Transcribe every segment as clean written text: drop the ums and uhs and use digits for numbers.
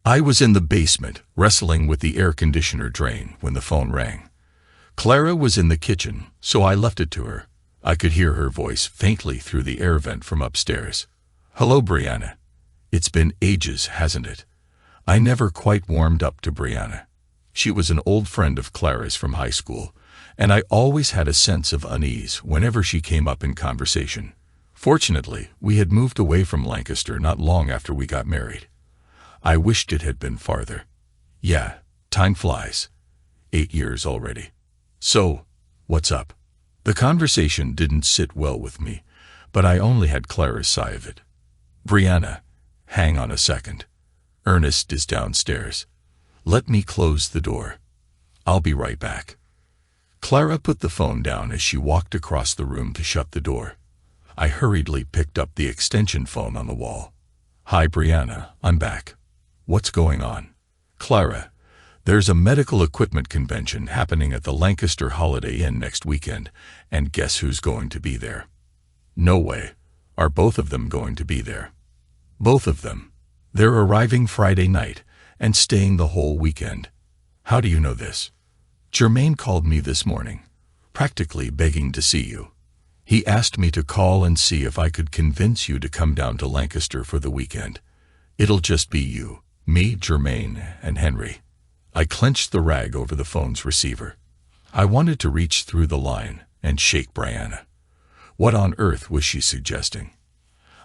I was in the basement, wrestling with the air conditioner drain, when the phone rang. Clara was in the kitchen, so I left it to her. I could hear her voice faintly through the air vent from upstairs. "Hello, Brianna. It's been ages, hasn't it?" I never quite warmed up to Brianna. She was an old friend of Clara's from high school, and I always had a sense of unease whenever she came up in conversation. Fortunately, we had moved away from Lancaster not long after we got married. I wished it had been farther. Yeah, time flies. 8 years already. "So, what's up?" The conversation didn't sit well with me, but I only had Clara's side of it. "Brianna, hang on a second. Ernest is downstairs. Let me close the door. I'll be right back." Clara put the phone down as she walked across the room to shut the door. I hurriedly picked up the extension phone on the wall. "Hi, Brianna, I'm back. What's going on?" "Clara, there's a medical equipment convention happening at the Lancaster Holiday Inn next weekend, and guess who's going to be there?" "No way. Are both of them going to be there?" "Both of them. They're arriving Friday night and staying the whole weekend." "How do you know this?" "Jermaine called me this morning, practically begging to see you. He asked me to call and see if I could convince you to come down to Lancaster for the weekend. It'll just be you, me, Jermaine, and Henry." I clenched the rag over the phone's receiver. I wanted to reach through the line and shake Brianna. What on earth was she suggesting?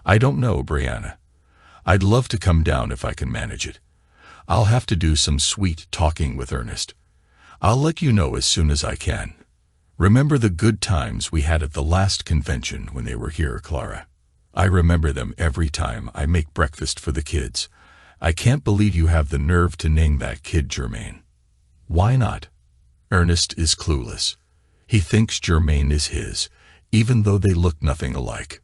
"I don't know, Brianna. I'd love to come down if I can manage it. I'll have to do some sweet talking with Ernest. I'll let you know as soon as I can. Remember the good times we had at the last convention when they were here, Clara? I remember them every time I make breakfast for the kids. I can't believe you have the nerve to name that kid Jermaine." "Why not?" "Ernest is clueless. He thinks Jermaine is his, even though they look nothing alike."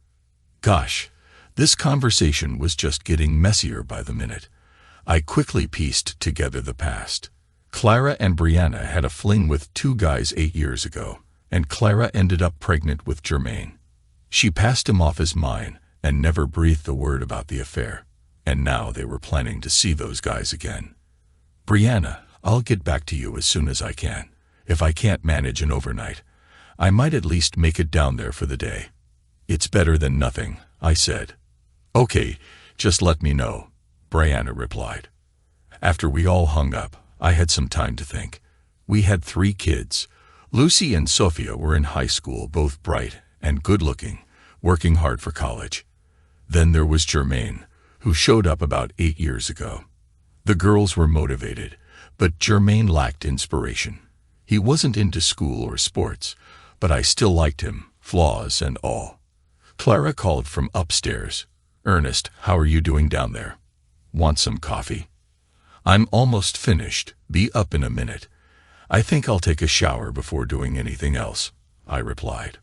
Gosh, this conversation was just getting messier by the minute. I quickly pieced together the past. Clara and Brianna had a fling with 2 guys 8 years ago, and Clara ended up pregnant with Jermaine. She passed him off as mine and never breathed a word about the affair, and now they were planning to see those guys again. "Brianna, I'll get back to you as soon as I can. If I can't manage an overnight, I might at least make it down there for the day." "It's better than nothing," I said. "Okay, just let me know," Brianna replied. After we all hung up, I had some time to think. We had 3 kids. Lucy and Sophia were in high school, both bright and good-looking, working hard for college. Then there was Jermaine, who showed up about 8 years ago. The girls were motivated, but Jermaine lacked inspiration. He wasn't into school or sports, but I still liked him, flaws and all. Clara called from upstairs. "Ernest, how are you doing down there? Want some coffee?" "I'm almost finished. Be up in a minute. I think I'll take a shower before doing anything else," I replied.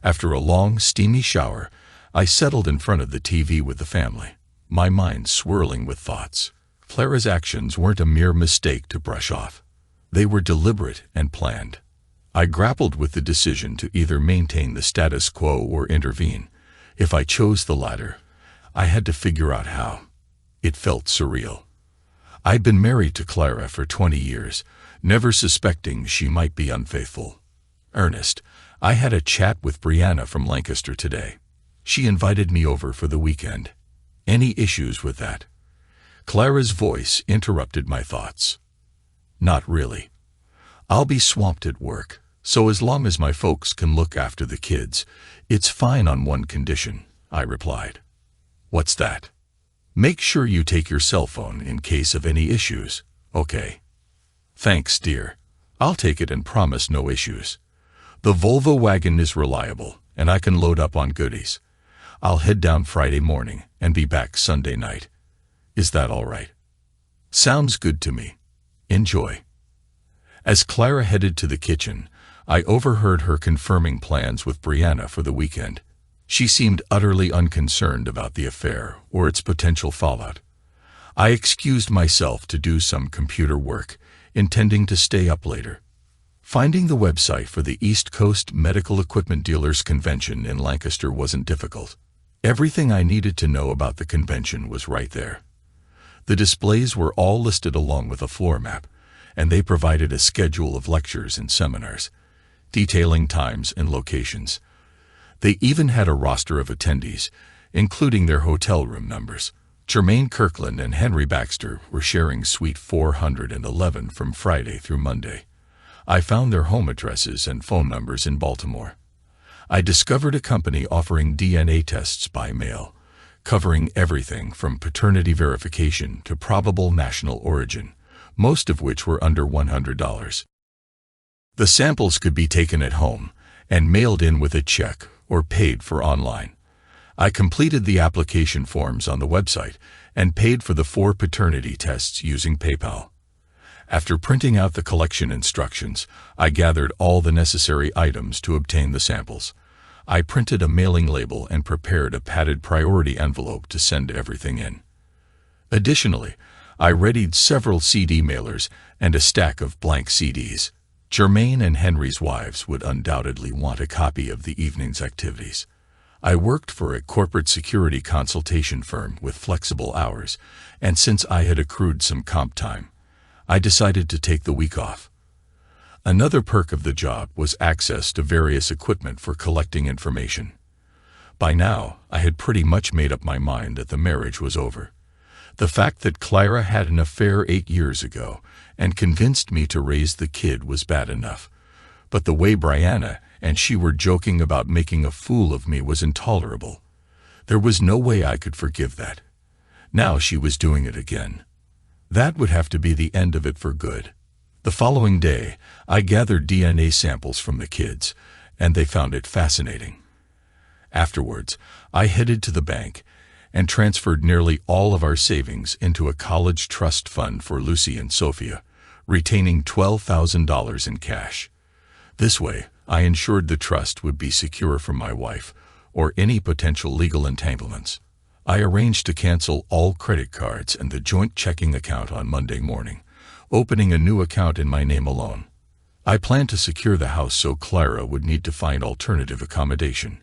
After a long, steamy shower, I settled in front of the TV with the family, my mind swirling with thoughts. Clara's actions weren't a mere mistake to brush off. They were deliberate and planned. I grappled with the decision to either maintain the status quo or intervene. If I chose the latter, I had to figure out how. It felt surreal. I'd been married to Clara for 20 years, never suspecting she might be unfaithful. "Ernest, I had a chat with Brianna from Lancaster today. She invited me over for the weekend. Any issues with that?" Clara's voice interrupted my thoughts. "Not really. I'll be swamped at work, so as long as my folks can look after the kids, it's fine on one condition," I replied. "What's that?" "Make sure you take your cell phone in case of any issues, okay?" "Thanks, dear. I'll take it and promise no issues. The Volvo wagon is reliable, and I can load up on goodies. I'll head down Friday morning and be back Sunday night. Is that all right?" "Sounds good to me. Enjoy." As Clara headed to the kitchen, I overheard her confirming plans with Brianna for the weekend. She seemed utterly unconcerned about the affair or its potential fallout. I excused myself to do some computer work, intending to stay up later. Finding the website for the East Coast Medical Equipment Dealers Convention in Lancaster wasn't difficult. Everything I needed to know about the convention was right there. The displays were all listed along with a floor map, and they provided a schedule of lectures and seminars, detailing times and locations. They even had a roster of attendees, including their hotel room numbers. Jermaine Kirkland and Henry Baxter were sharing Suite 411 from Friday through Monday. I found their home addresses and phone numbers in Baltimore. I discovered a company offering DNA tests by mail, covering everything from paternity verification to probable national origin, most of which were under $100. The samples could be taken at home and mailed in with a check or paid for online. I completed the application forms on the website and paid for the 4 paternity tests using PayPal. After printing out the collection instructions, I gathered all the necessary items to obtain the samples. I printed a mailing label and prepared a padded priority envelope to send everything in. Additionally, I readied several CD mailers and a stack of blank CDs. Jermaine and Henry's wives would undoubtedly want a copy of the evening's activities. I worked for a corporate security consultation firm with flexible hours, and since I had accrued some comp time, I decided to take the week off. Another perk of the job was access to various equipment for collecting information. By now, I had pretty much made up my mind that the marriage was over. The fact that Clara had an affair 8 years ago and convinced me to raise the kid was bad enough, but the way Brianna and she were joking about making a fool of me was intolerable. There was no way I could forgive that. Now she was doing it again. That would have to be the end of it for good. The following day, I gathered DNA samples from the kids, and they found it fascinating. Afterwards, I headed to the bank and transferred nearly all of our savings into a college trust fund for Lucy and Sophia, retaining $12,000 in cash. This way, I ensured the trust would be secure for my wife or any potential legal entanglements. I arranged to cancel all credit cards and the joint checking account on Monday morning, opening a new account in my name alone. I planned to secure the house so Clara would need to find alternative accommodation.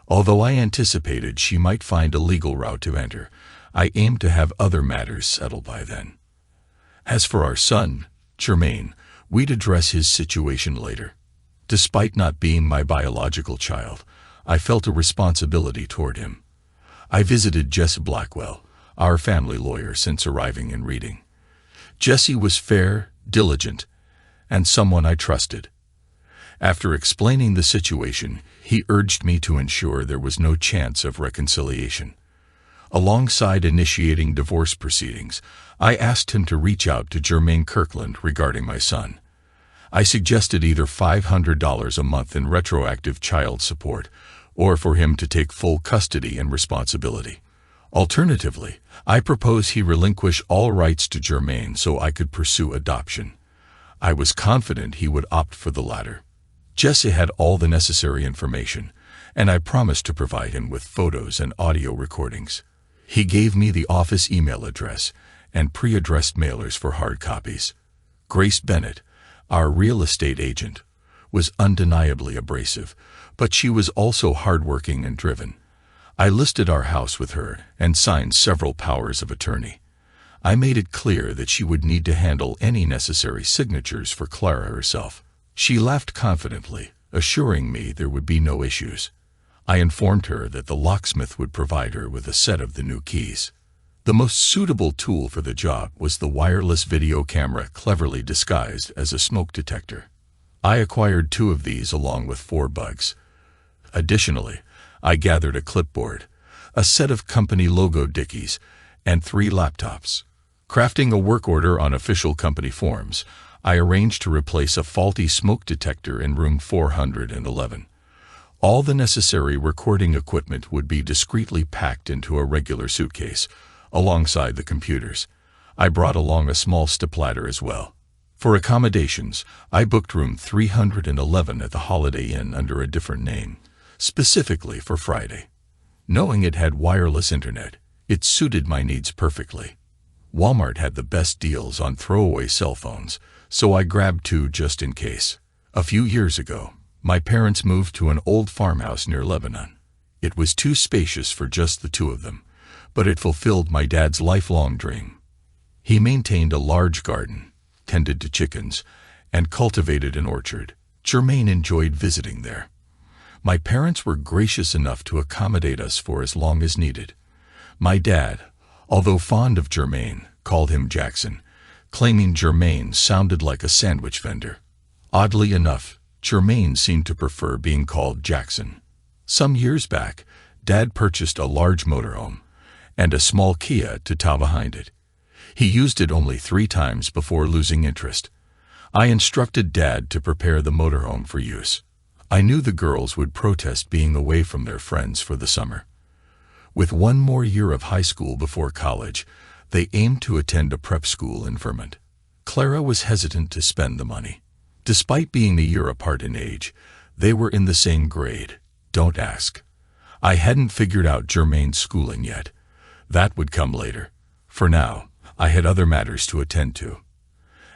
Although I anticipated she might find a legal route to enter, I aimed to have other matters settled by then. As for our son, Jermaine, we'd address his situation later. Despite not being my biological child, I felt a responsibility toward him. I visited Jess Blackwell, our family lawyer, since arriving in Reading. Jessie was fair, diligent, and someone I trusted. After explaining the situation, he urged me to ensure there was no chance of reconciliation. Alongside initiating divorce proceedings, I asked him to reach out to Jermaine Kirkland regarding my son. I suggested either $500 a month in retroactive child support or for him to take full custody and responsibility. Alternatively, I proposed he relinquish all rights to Jermaine so I could pursue adoption. I was confident he would opt for the latter. Jesse had all the necessary information, and I promised to provide him with photos and audio recordings. He gave me the office email address and pre-addressed mailers for hard copies. Grace Bennett, our real estate agent, was undeniably abrasive, but she was also hardworking and driven. I listed our house with her and signed several powers of attorney. I made it clear that she would need to handle any necessary signatures for Clara herself. She laughed confidently, assuring me there would be no issues. I informed her that the locksmith would provide her with a set of the new keys. The most suitable tool for the job was the wireless video camera cleverly disguised as a smoke detector. I acquired 2 of these along with 4 bugs. Additionally, I gathered a clipboard, a set of company logo dickies, and 3 laptops. Crafting a work order on official company forms, I arranged to replace a faulty smoke detector in room 411. All the necessary recording equipment would be discreetly packed into a regular suitcase, alongside the computers. I brought along a small stepladder as well. For accommodations, I booked room 311 at the Holiday Inn under a different name, specifically for Friday. Knowing it had wireless internet, it suited my needs perfectly. Walmart had the best deals on throwaway cell phones, so I grabbed 2 just in case. A few years ago, my parents moved to an old farmhouse near Lebanon. It was too spacious for just the 2 of them, but it fulfilled my dad's lifelong dream. He maintained a large garden, tended to chickens, and cultivated an orchard. Germain enjoyed visiting there. My parents were gracious enough to accommodate us for as long as needed. My dad, although fond of Germain, called him Jackson, claiming Germain sounded like a sandwich vendor. Oddly enough, Germain seemed to prefer being called Jackson. Some years back, Dad purchased a large motorhome and a small Kia to tow behind it. He used it only 3 times before losing interest. I instructed Dad to prepare the motorhome for use. I knew the girls would protest being away from their friends for the summer. With 1 more year of high school before college, they aimed to attend a prep school in Vermont. Clara was hesitant to spend the money. Despite being a year apart in age, they were in the same grade. Don't ask. I hadn't figured out Germain's schooling yet. That would come later. For now, I had other matters to attend to.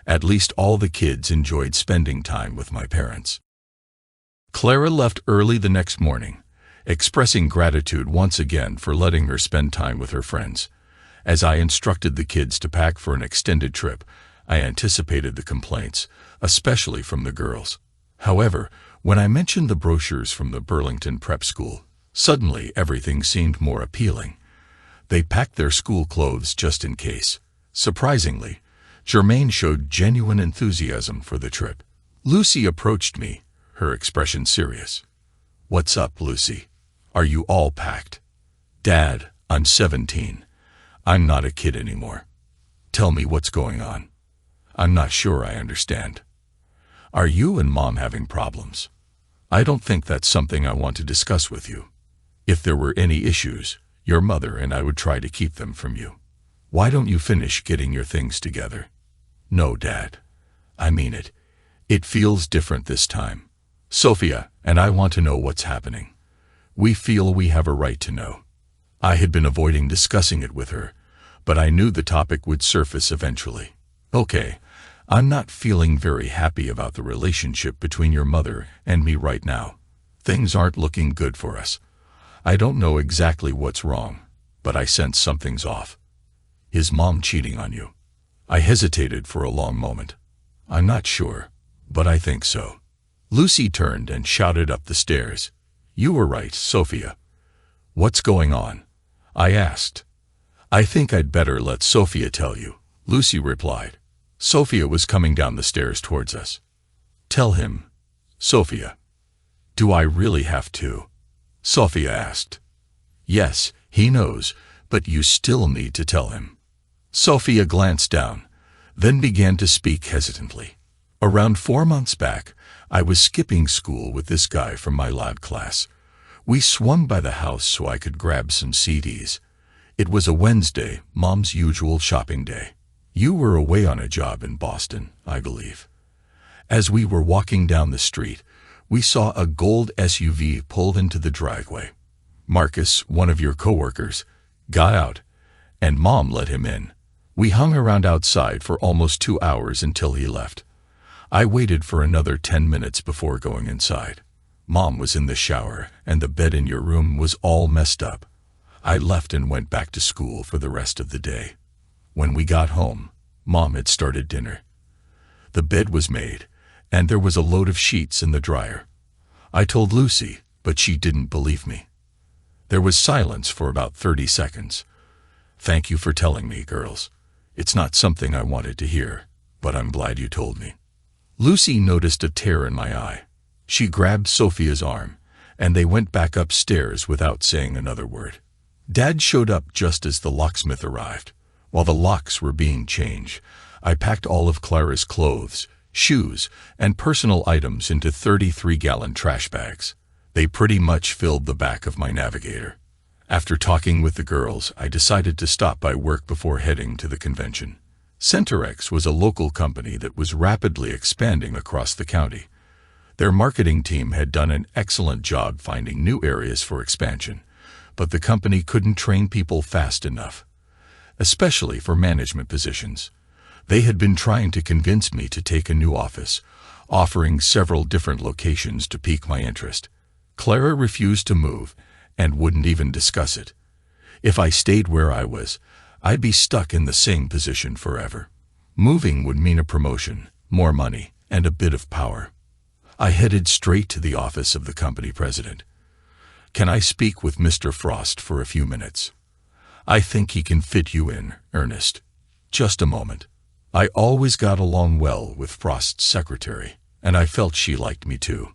At least all the kids enjoyed spending time with my parents. Clara left early the next morning, expressing gratitude once again for letting her spend time with her friends. As I instructed the kids to pack for an extended trip, I anticipated the complaints, especially from the girls. However, when I mentioned the brochures from the Burlington Prep School, suddenly everything seemed more appealing. They packed their school clothes just in case. Surprisingly, Germain showed genuine enthusiasm for the trip. Lucy approached me, her expression serious. "What's up, Lucy? Are you all packed?" "Dad, I'm 17. I'm not a kid anymore. Tell me what's going on. I'm not sure I understand. Are you and Mom having problems? I don't think that's something I want to discuss with you. If there were any issues, your mother and I would try to keep them from you. Why don't you finish getting your things together?" "No, Dad. I mean it. It feels different this time. Sophia and I want to know what's happening. We feel we have a right to know." I had been avoiding discussing it with her, but I knew the topic would surface eventually. "Okay, I'm not feeling very happy about the relationship between your mother and me right now. Things aren't looking good for us. I don't know exactly what's wrong, but I sense something's off. Is Mom cheating on you?" I hesitated for a long moment. "I'm not sure, but I think so." Lucy turned and shouted up the stairs. "You were right, Sophia." "What's going on?" I asked. "I think I'd better let Sophia tell you," Lucy replied. Sophia was coming down the stairs towards us. "Tell him, Sophia." "Do I really have to?" Sophia asked. "Yes, he knows, but you still need to tell him." Sophia glanced down, then began to speak hesitantly. "Around 4 months back, I was skipping school with this guy from my lab class. We swung by the house so I could grab some CDs. It was a Wednesday, Mom's usual shopping day. You were away on a job in Boston, I believe. As we were walking down the street, we saw a gold SUV pulled into the driveway. Marcus, one of your coworkers, got out, and Mom let him in. We hung around outside for almost 2 hours until he left. I waited for another 10 minutes before going inside. Mom was in the shower, and the bed in your room was all messed up. I left and went back to school for the rest of the day. When we got home, Mom had started dinner. The bed was made, and there was a load of sheets in the dryer. I told Lucy, but she didn't believe me. There was silence for about 30 seconds. "Thank you for telling me, girls. It's not something I wanted to hear, but I'm glad you told me." Lucy noticed a tear in my eye. She grabbed Sophia's arm, and they went back upstairs without saying another word. Dad showed up just as the locksmith arrived. While the locks were being changed, I packed all of Clara's clothes, shoes, and personal items into 33-gallon trash bags. They pretty much filled the back of my Navigator. After talking with the girls, I decided to stop by work before heading to the convention. Centerex was a local company that was rapidly expanding across the county. Their marketing team had done an excellent job finding new areas for expansion, but the company couldn't train people fast enough, especially for management positions. They had been trying to convince me to take a new office, offering several different locations to pique my interest. Clara refused to move and wouldn't even discuss it. If I stayed where I was, I'd be stuck in the same position forever. Moving would mean a promotion, more money, and a bit of power. I headed straight to the office of the company president. "Can I speak with Mr. Frost for a few minutes?" "I think he can fit you in, Ernest." "Just a moment." I always got along well with Frost's secretary, and I felt she liked me too.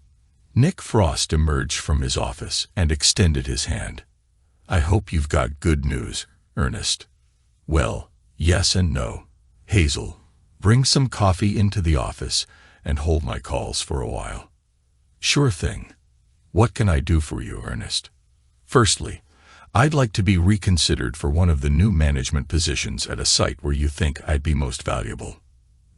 Nick Frost emerged from his office and extended his hand. "I hope you've got good news, Ernest." "Well, yes and no. Hazel, bring some coffee into the office and hold my calls for a while." "Sure thing. What can I do for you, Ernest?" "Firstly, I'd like to be reconsidered for one of the new management positions at a site where you think I'd be most valuable."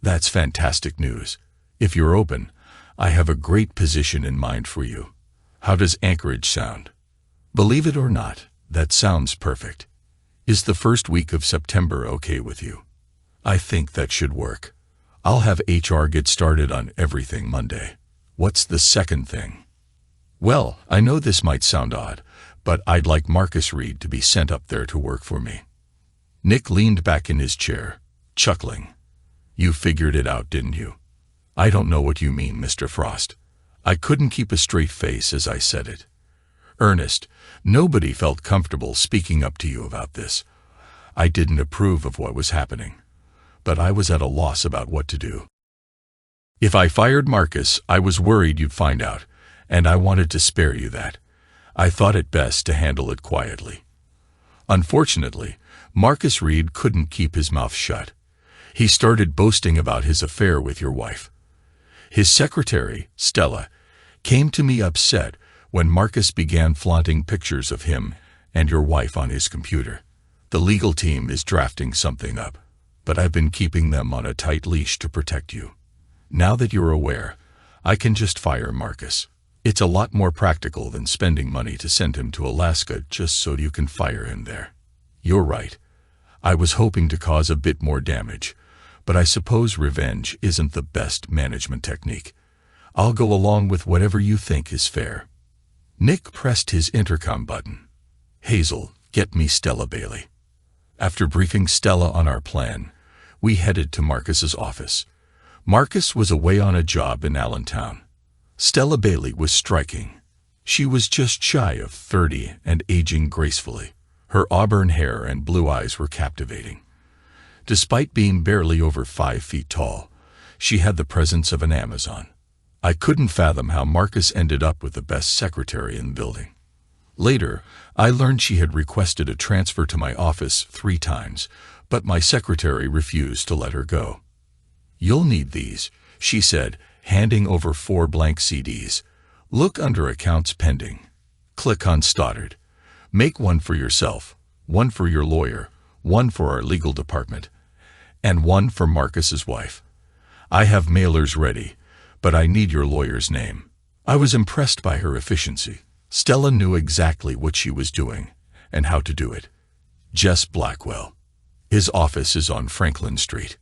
"That's fantastic news. If you're open, I have a great position in mind for you. How does Anchorage sound?" "Believe it or not, that sounds perfect. Is the first week of September okay with you?" "I think that should work. I'll have HR get started on everything Monday." "What's the second thing?" "Well, I know this might sound odd, but I'd like Marcus Reed to be sent up there to work for me." Nick leaned back in his chair, chuckling. "You figured it out, didn't you?" "I don't know what you mean, Mr. Frost." I couldn't keep a straight face as I said it. "Ernest, nobody felt comfortable speaking up to you about this. I didn't approve of what was happening, but I was at a loss about what to do. If I fired Marcus, I was worried you'd find out, and I wanted to spare you that. I thought it best to handle it quietly." Unfortunately, Marcus Reed couldn't keep his mouth shut. He started boasting about his affair with your wife. His secretary, Stella, came to me upset when Marcus began flaunting pictures of him and your wife on his computer. The legal team is drafting something up, but I've been keeping them on a tight leash to protect you. Now that you're aware, I can just fire Marcus. It's a lot more practical than spending money to send him to Alaska just so you can fire him there. You're right. I was hoping to cause a bit more damage, but I suppose revenge isn't the best management technique. I'll go along with whatever you think is fair." Nick pressed his intercom button. "Hazel, get me Stella Bailey." After briefing Stella on our plan, we headed to Marcus's office. Marcus was away on a job in Allentown. Stella Bailey was striking. She was just shy of 30 and aging gracefully. Her auburn hair and blue eyes were captivating. Despite being barely over 5 feet tall, she had the presence of an Amazon. I couldn't fathom how Marcus ended up with the best secretary in the building. Later, I learned she had requested a transfer to my office 3 times, but my secretary refused to let her go. "You'll need these," she said, handing over 4 blank CDs. "Look under Accounts Pending. Click on Stoddard. Make one for yourself, one for your lawyer, one for our legal department, and one for Marcus's wife. I have mailers ready, but I need your lawyer's name." I was impressed by her efficiency. Stella knew exactly what she was doing and how to do it. Jess Blackwell. His office is on Franklin Street.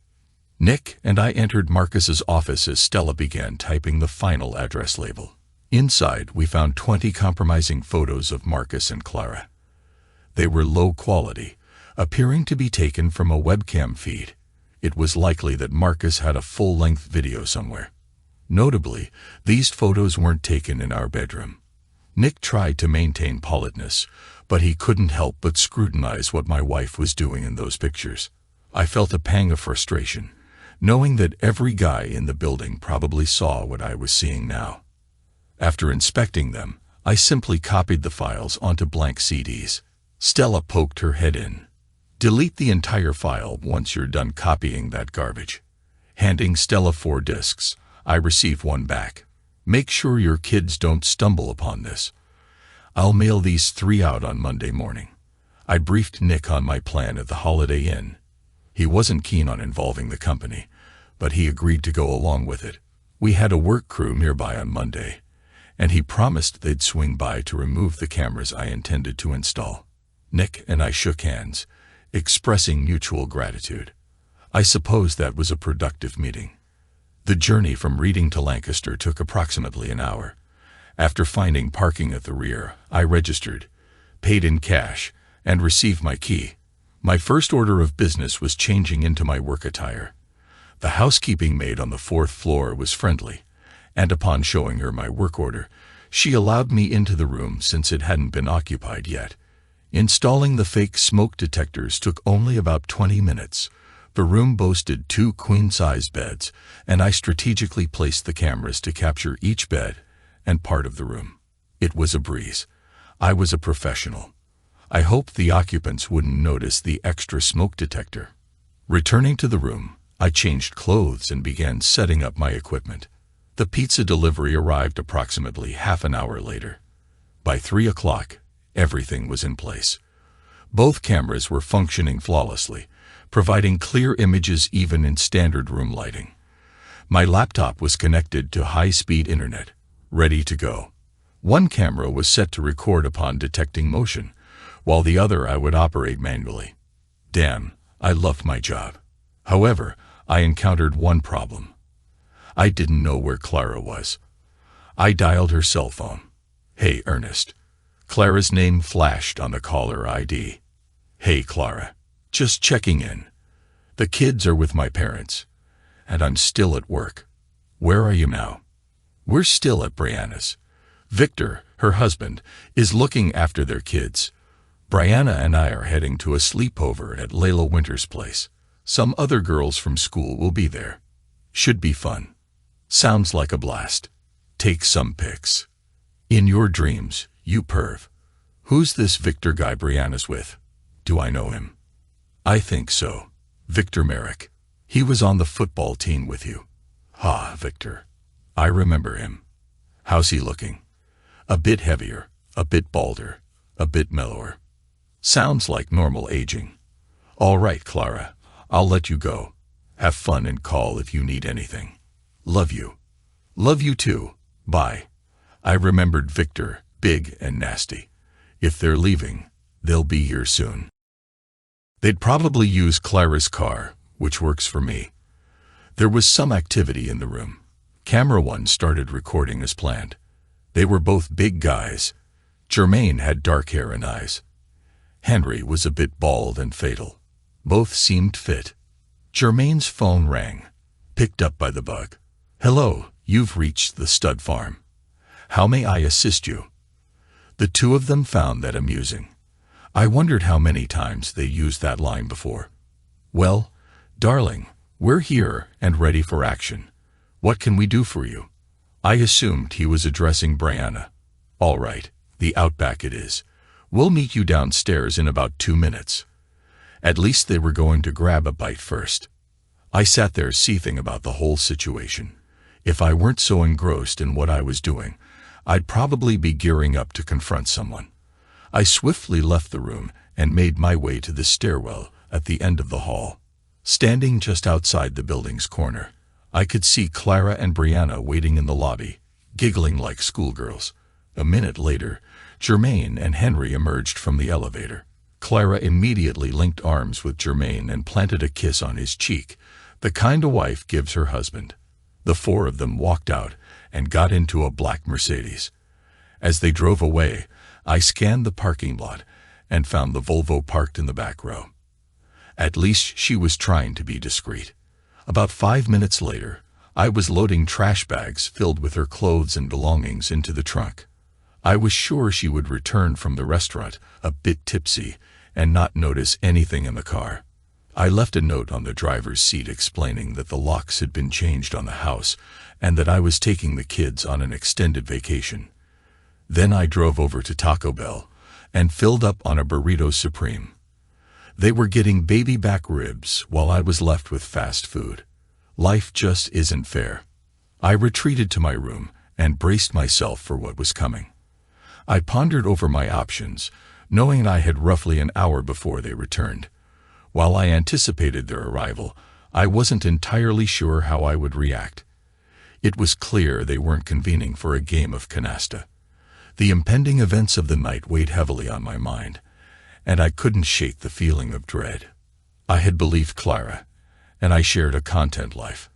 Nick and I entered Marcus's office as Stella began typing the final address label. Inside, we found 20 compromising photos of Marcus and Clara. They were low quality, appearing to be taken from a webcam feed. It was likely that Marcus had a full-length video somewhere. Notably, these photos weren't taken in our bedroom. Nick tried to maintain politeness, but he couldn't help but scrutinize what my wife was doing in those pictures. I felt a pang of frustration, knowing that every guy in the building probably saw what I was seeing now. After inspecting them, I simply copied the files onto blank CDs. Stella poked her head in. "Delete the entire file once you're done copying that garbage." Handing Stella 4 discs, I received one back. "Make sure your kids don't stumble upon this. I'll mail these 3 out on Monday morning." I briefed Nick on my plan at the Holiday Inn. He wasn't keen on involving the company, but he agreed to go along with it. We had a work crew nearby on Monday, and he promised they'd swing by to remove the cameras I intended to install. Nick and I shook hands, expressing mutual gratitude. I suppose that was a productive meeting. The journey from Reading to Lancaster took approximately an hour. After finding parking at the rear, I registered, paid in cash, and received my key. My first order of business was changing into my work attire. The housekeeping maid on the 4th floor was friendly, and upon showing her my work order, she allowed me into the room since it hadn't been occupied yet. Installing the fake smoke detectors took only about 20 minutes. The room boasted 2 queen-size beds, and I strategically placed the cameras to capture each bed and part of the room. It was a breeze. I was a professional. I hoped the occupants wouldn't notice the extra smoke detector. Returning to the room, I changed clothes and began setting up my equipment. The pizza delivery arrived approximately half an hour later. By 3 o'clock, everything was in place. Both cameras were functioning flawlessly, providing clear images even in standard room lighting. My laptop was connected to high-speed internet, ready to go. One camera was set to record upon detecting motion, while the other I would operate manually. Damn, I loved my job. However, I encountered one problem. I didn't know where Clara was. I dialed her cell phone. "Hey, Ernest." Clara's name flashed on the caller ID. "Hey, Clara. Just checking in. The kids are with my parents, and I'm still at work. Where are you now?" "We're still at Brianna's. Victor, her husband, is looking after their kids. Brianna and I are heading to a sleepover at Layla Winter's place. Some other girls from school will be there. Should be fun." "Sounds like a blast. Take some pics. In your dreams, you perv." "Who's this Victor guy Brianna's with? Do I know him?" "I think so. Victor Merrick. He was on the football team with you." "Ah, Victor. I remember him. How's he looking?" "A bit heavier, a bit balder, a bit mellower." "Sounds like normal aging." "All right, Clara. I'll let you go. Have fun and call if you need anything. Love you." "Love you too. Bye." I remembered Victor, big and nasty. If they're leaving, they'll be here soon. They'd probably use Clara's car, which works for me. There was some activity in the room. Camera 1 started recording as planned. They were both big guys. Jermaine had dark hair and eyes. Henry was a bit bald and fatal. Both seemed fit. Jermaine's phone rang, picked up by the bug. "Hello, you've reached the stud farm. How may I assist you?" The two of them found that amusing. I wondered how many times they used that line before. "Well, darling, we're here and ready for action. What can we do for you?" I assumed he was addressing Brianna. "All right, the Outback it is. We'll meet you downstairs in about 2 minutes." At least they were going to grab a bite first. I sat there seething about the whole situation. If I weren't so engrossed in what I was doing, I'd probably be gearing up to confront someone. I swiftly left the room and made my way to the stairwell at the end of the hall. Standing just outside the building's corner, I could see Clara and Brianna waiting in the lobby, giggling like schoolgirls. A minute later, Jermaine and Henry emerged from the elevator. Clara immediately linked arms with Jermaine and planted a kiss on his cheek, the kind a wife gives her husband. The 4 of them walked out and got into a black Mercedes. As they drove away, I scanned the parking lot and found the Volvo parked in the back row. At least she was trying to be discreet. About 5 minutes later, I was loading trash bags filled with her clothes and belongings into the trunk. I was sure she would return from the restaurant a bit tipsy and not notice anything in the car. I left a note on the driver's seat explaining that the locks had been changed on the house and that I was taking the kids on an extended vacation. Then I drove over to Taco Bell and filled up on a burrito supreme. They were getting baby back ribs while I was left with fast food. Life just isn't fair. I retreated to my room and braced myself for what was coming. I pondered over my options, knowing I had roughly an hour before they returned. While I anticipated their arrival, I wasn't entirely sure how I would react. It was clear they weren't convening for a game of canasta. The impending events of the night weighed heavily on my mind, and I couldn't shake the feeling of dread. I had believed Clara, and I shared a content life.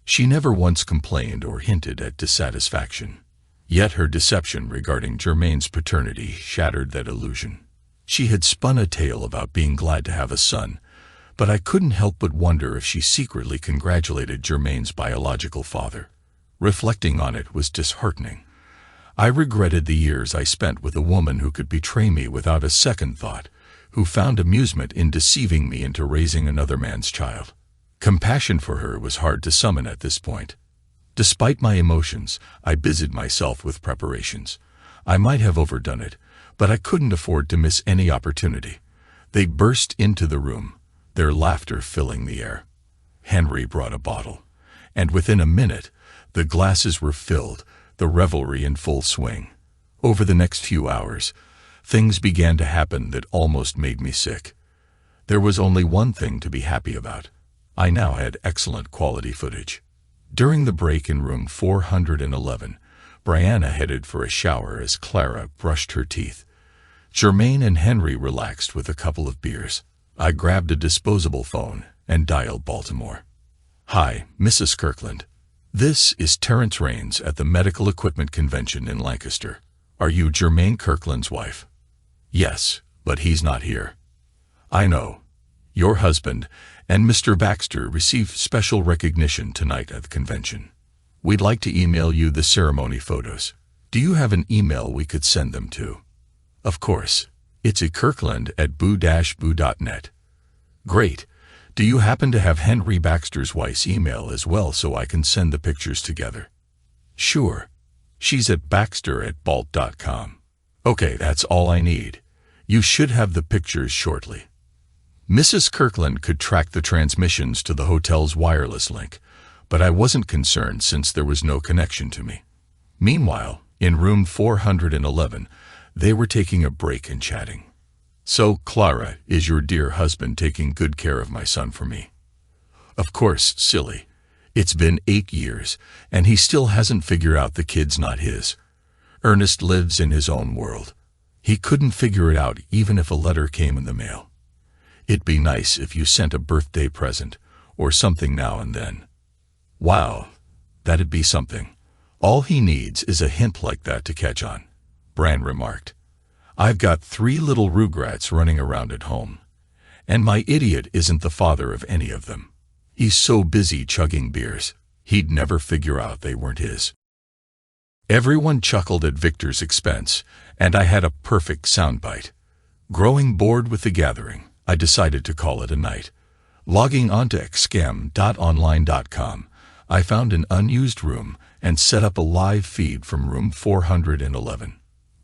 She never once complained or hinted at dissatisfaction. Yet her deception regarding Jermaine's paternity shattered that illusion. She had spun a tale about being glad to have a son, but I couldn't help but wonder if she secretly congratulated Germain's biological father. Reflecting on it was disheartening. I regretted the years I spent with a woman who could betray me without a second thought, who found amusement in deceiving me into raising another man's child. Compassion for her was hard to summon at this point. Despite my emotions, I busied myself with preparations. I might have overdone it, but I couldn't afford to miss any opportunity. They burst into the room, their laughter filling the air. Henry brought a bottle, and within a minute, the glasses were filled, the revelry in full swing. Over the next few hours, things began to happen that almost made me sick. There was only one thing to be happy about. I now had excellent quality footage. During the break in room 411, Brianna headed for a shower as Clara brushed her teeth. Germain and Henry relaxed with a couple of beers. I grabbed a disposable phone and dialed Baltimore. "Hi, Mrs. Kirkland. This is Terrence Raines at the Medical Equipment Convention in Lancaster. Are you Germain Kirkland's wife?" "Yes, but he's not here." "I know. Your husband and Mr. Baxter received special recognition tonight at the convention. We'd like to email you the ceremony photos. Do you have an email we could send them to?" "Of course. It's at kirkland@boo-boo.net. "Great. Do you happen to have Henry Baxter's wife's email as well so I can send the pictures together?" "Sure. She's at baxter@balt.com. "Okay, that's all I need. You should have the pictures shortly." Mrs. Kirkland could track the transmissions to the hotel's wireless link, but I wasn't concerned since there was no connection to me. Meanwhile, in room 411, they were taking a break and chatting. "So, Clara, is your dear husband taking good care of my son for me?" "Of course, silly. It's been 8 years, and he still hasn't figured out the kid's not his. Ernest lives in his own world. He couldn't figure it out even if a letter came in the mail. It'd be nice if you sent a birthday present or something now and then." "Wow, that'd be something. All he needs is a hint like that to catch on," Bran remarked. "I've got 3 little rugrats running around at home, and my idiot isn't the father of any of them. He's so busy chugging beers, he'd never figure out they weren't his." Everyone chuckled at Victor's expense, and I had a perfect soundbite. Growing bored with the gathering, I decided to call it a night. Logging onto xcam.online.com, I found an unused room and set up a live feed from room 411.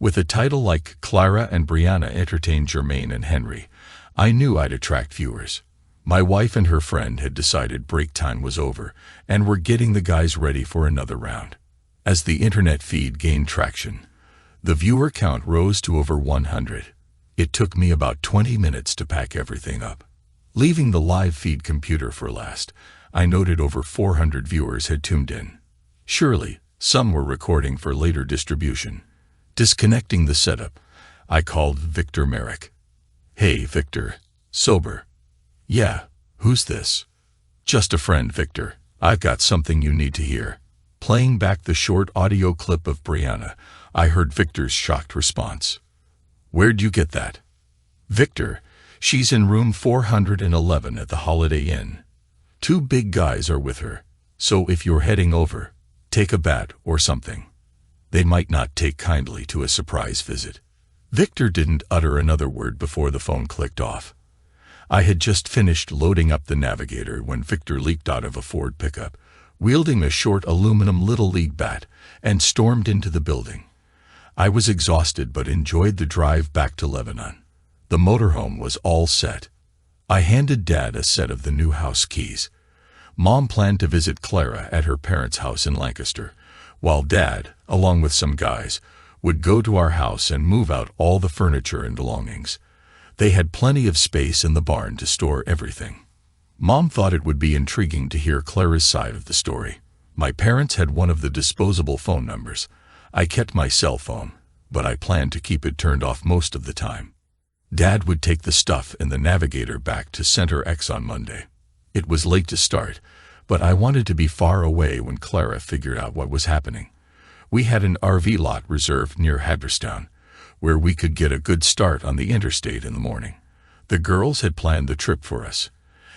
With a title like "Clara and Brianna Entertain Germain and Henry," I knew I'd attract viewers. My wife and her friend had decided break time was over and were getting the guys ready for another round. As the internet feed gained traction, the viewer count rose to over 100. It took me about 20 minutes to pack everything up. Leaving the live feed computer for last, I noted over 400 viewers had tuned in. Surely, some were recording for later distribution. Disconnecting the setup, I called Victor Merrick. "Hey, Victor. Sober?" "Yeah, who's this?" "Just a friend, Victor. I've got something you need to hear." Playing back the short audio clip of Brianna, I heard Victor's shocked response. "Where'd you get that?" "Victor, she's in room 411 at the Holiday Inn. 2 big guys are with her, so if you're heading over, take a bat or something. They might not take kindly to a surprise visit." Victor didn't utter another word before the phone clicked off. I had just finished loading up the navigator when Victor leaped out of a Ford pickup, wielding a short aluminum Little League bat, and stormed into the building. I was exhausted but enjoyed the drive back to Lebanon. The motorhome was all set. I handed Dad a set of the new house keys. Mom planned to visit Clara at her parents' house in Lancaster, while Dad, along with some guys, would go to our house and move out all the furniture and belongings. They had plenty of space in the barn to store everything. Mom thought it would be intriguing to hear Clara's side of the story. My parents had one of the disposable phone numbers. I kept my cell phone, but I planned to keep it turned off most of the time. Dad would take the stuff and the navigator back to Center X on Monday. It was late to start, but I wanted to be far away when Clara figured out what was happening. We had an RV lot reserved near Hagerstown, where we could get a good start on the interstate in the morning. The girls had planned the trip for us,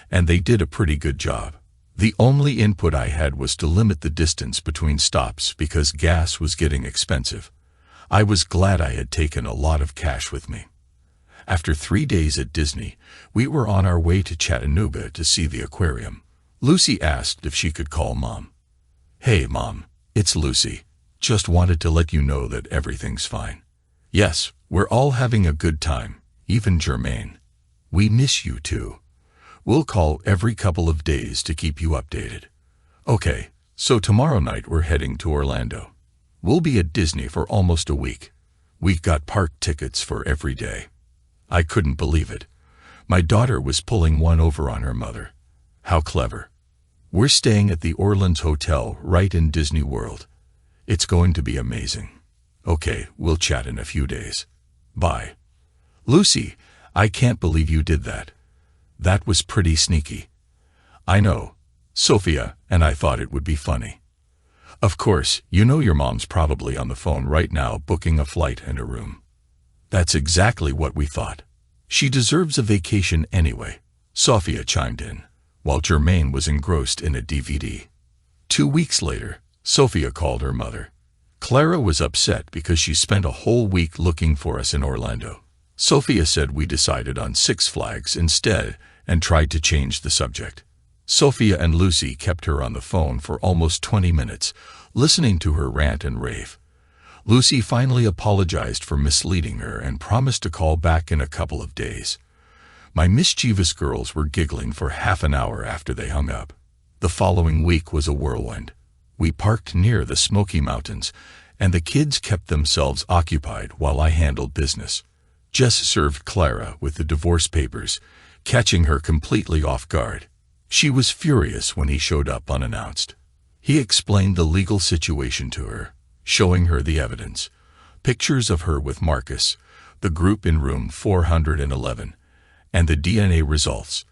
and they did a pretty good job. The only input I had was to limit the distance between stops because gas was getting expensive. I was glad I had taken a lot of cash with me. After 3 days at Disney, we were on our way to Chattanooga to see the aquarium. Lucy asked if she could call Mom. "Hey, Mom, it's Lucy. Just wanted to let you know that everything's fine." "Yes, we're all having a good time, even Jermaine. We miss you too. We'll call every couple of days to keep you updated." "Okay, so tomorrow night we're heading to Orlando. We'll be at Disney for almost a week. We've got park tickets for every day." I couldn't believe it. My daughter was pulling one over on her mother. How clever. We're staying at the Orleans Hotel right in Disney World. It's going to be amazing. Okay, we'll chat in a few days. Bye. Lucy, I can't believe you did that. That was pretty sneaky. I know, Sophia, and I thought it would be funny. Of course, you know your mom's probably on the phone right now booking a flight and a room. That's exactly what we thought. She deserves a vacation anyway, Sophia chimed in, while Jermaine was engrossed in a DVD. 2 weeks later, Sophia called her mother. Clara was upset because she spent a whole week looking for us in Orlando. Sophia said we decided on Six Flags instead and tried to change the subject. Sophia and Lucy kept her on the phone for almost 20 minutes, listening to her rant and rave. Lucy finally apologized for misleading her and promised to call back in a couple of days. My mischievous girls were giggling for half an hour after they hung up. The following week was a whirlwind. We parked near the Smoky Mountains, and the kids kept themselves occupied while I handled business. Jess served Clara with the divorce papers, catching her completely off guard. She was furious when he showed up unannounced. He explained the legal situation to her, showing her the evidence, pictures of her with Marcus, the group in room 411, and the DNA results.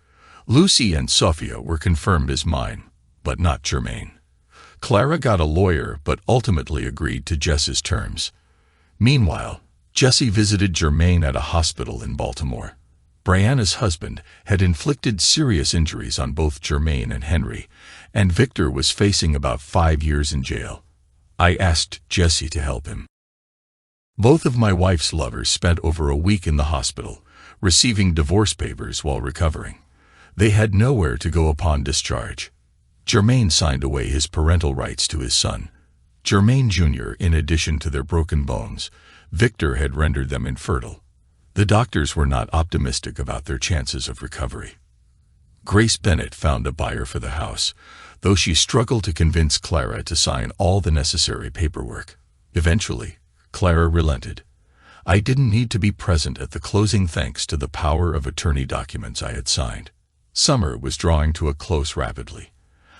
Lucy and Sophia were confirmed as mine, but not Jermaine. Clara got a lawyer but ultimately agreed to Jess's terms. Meanwhile, Jessie visited Jermaine at a hospital in Baltimore. Brianna's husband had inflicted serious injuries on both Jermaine and Henry, and Victor was facing about 5 years in jail. I asked Jessie to help him. Both of my wife's lovers spent over a week in the hospital, receiving divorce papers while recovering. They had nowhere to go upon discharge. Jermaine signed away his parental rights to his son. Jermaine Jr., in addition to their broken bones, Victor had rendered them infertile. The doctors were not optimistic about their chances of recovery. Grace Bennett found a buyer for the house, though she struggled to convince Clara to sign all the necessary paperwork. Eventually, Clara relented. I didn't need to be present at the closing thanks to the power of attorney documents I had signed. Summer was drawing to a close rapidly.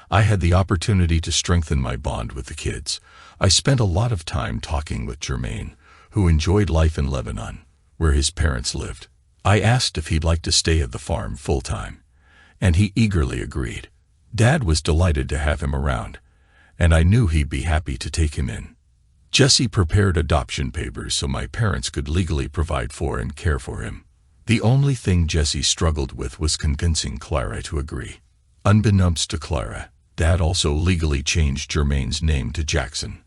I had the opportunity to strengthen my bond with the kids. I spent a lot of time talking with Jermaine, who enjoyed life in Lebanon, where his parents lived. I asked if he'd like to stay at the farm full-time, and he eagerly agreed. Dad was delighted to have him around, and I knew he'd be happy to take him in. Jessie prepared adoption papers so my parents could legally provide for and care for him. The only thing Jessie struggled with was convincing Clara to agree. Unbeknownst to Clara, Dad also legally changed Jermaine's name to Jackson.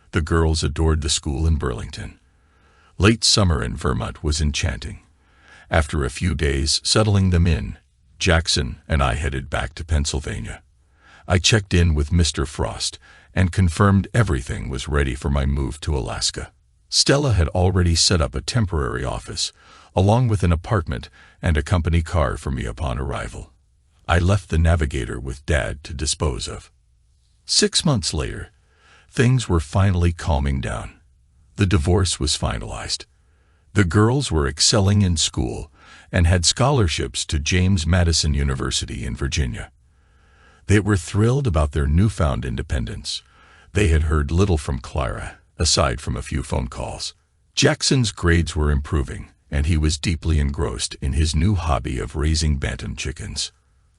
The girls adored the school in Burlington. Late summer in Vermont was enchanting. After a few days settling them in, Jackson and I headed back to Pennsylvania. I checked in with Mr. Frost and confirmed everything was ready for my move to Alaska. Stella had already set up a temporary office, along with an apartment and a company car for me upon arrival. I left the Navigator with Dad to dispose of. 6 months later, things were finally calming down. The divorce was finalized. The girls were excelling in school and had scholarships to James Madison University in Virginia. They were thrilled about their newfound independence. They had heard little from Clara, aside from a few phone calls. Jackson's grades were improving, and he was deeply engrossed in his new hobby of raising bantam chickens.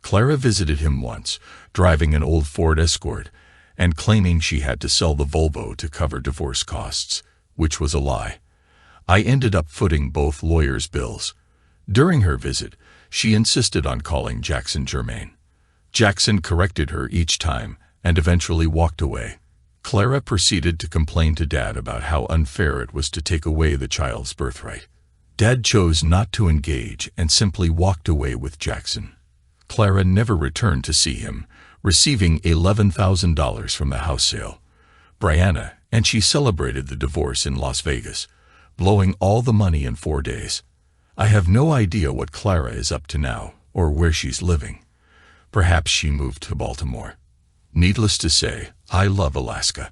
Clara visited him once, driving an old Ford Escort, and claiming she had to sell the Volvo to cover divorce costs, which was a lie. I ended up footing both lawyers' bills. During her visit, she insisted on calling Jackson Germain. Jackson corrected her each time and eventually walked away. Clara proceeded to complain to Dad about how unfair it was to take away the child's birthright. Dad chose not to engage and simply walked away with Jackson. Clara never returned to see him, receiving $11,000 from the house sale. Brianna and she celebrated the divorce in Las Vegas, blowing all the money in 4 days. I have no idea what Clara is up to now or where she's living. Perhaps she moved to Baltimore. Needless to say, I love Alaska.